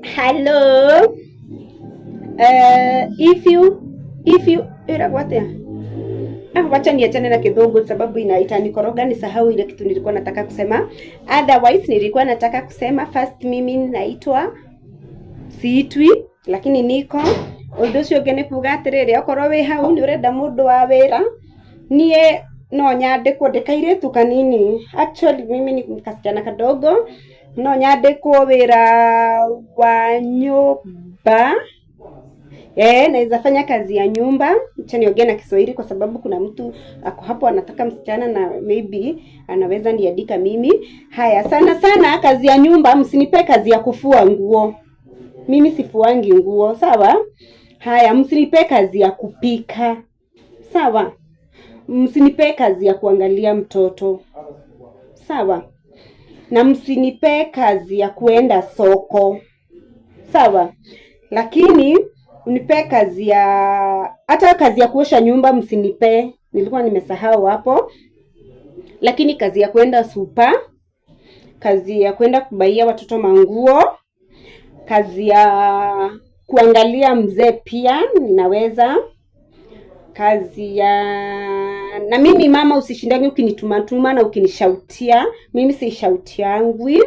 Hello. If you irakwate. Wacha niachane na Kidhungu sababu itanikoroga nisahau ile kitu nilikuwa nataka kusema. Otherwise nilikuwa nataka kusema first mimi naitwa Siitwi lakini niko undu ucio ngene kuga atiriri okorwo wi hau ni urenda mundu wa wira nie no nyandikwo ndikairetu kanini. Actually mimi ni kasichana kadogo no nyandikwo wira wa nyumba. Naweza fanya kazi ya nyumba. Acha niongee na Kiswahili kwa sababu kuna mtu ako hapo anataka msichana na maybe anaweza niandika mimi. Haya, sana kazi ya nyumba, msinipe kazi ya kufua nguo. Mimi sifuangi nguo, sawa? Haya, msinipe kazi ya kupika. Sawa? Msinipe kazi ya kuangalia mtoto. Sawa? Na msinipe kazi ya kuenda soko. Sawa? Lakini unipe kazi ya hata kazi ya kuosha nyumba msinipe, nilikuwa nimesahau hapo. Lakini kazi ya kwenda supa, kazi ya kwenda kubaia watoto manguo, kazi ya kuangalia mzee pia ninaweza. Kazi ya na mimi mama usishindangi ukinitumatuma na ukinishautia, mimi siishautiangwi.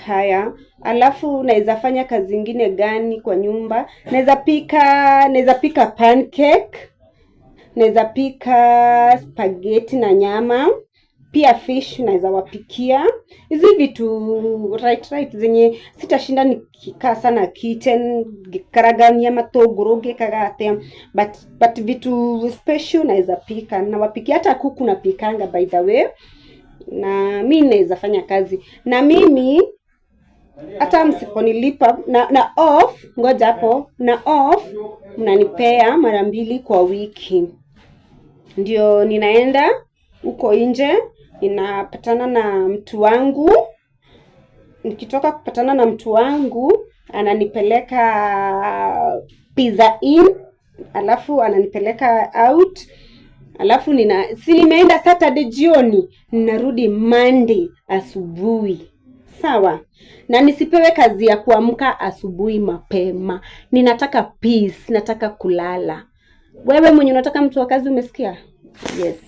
Haya, alafu naweza fanya kazi zingine gani kwa nyumba? Naweza pika pancake, naweza pika spaghetti na nyama, pia fish naweza wapikia. Hizi vitu right zenye sitashinda nikikaa sana kitchen gikaragania matogoro gekagate, but vitu special naweza pika na wapikia. Hata kuku napikanga by the way. Na mimi naweza fanya kazi. Na mimi hata msiponilipa na off, ngoja hapo, na off mnanipea mara 2 kwa wiki. Ndio ninaenda huko nje, ninapatana na mtu wangu. Nikitoka kupatana na mtu wangu, ananipeleka Pizza Inn, alafu ananipeleka out. Alafu nimeenda Saturday jioni, ninarudi Monday asubuhi. Sawa? Na nisipewe kazi ya kuamka asubuhi mapema. Ninataka peace, nataka kulala. Wewe mwenye unataka mtu wa kazi umesikia? Yes.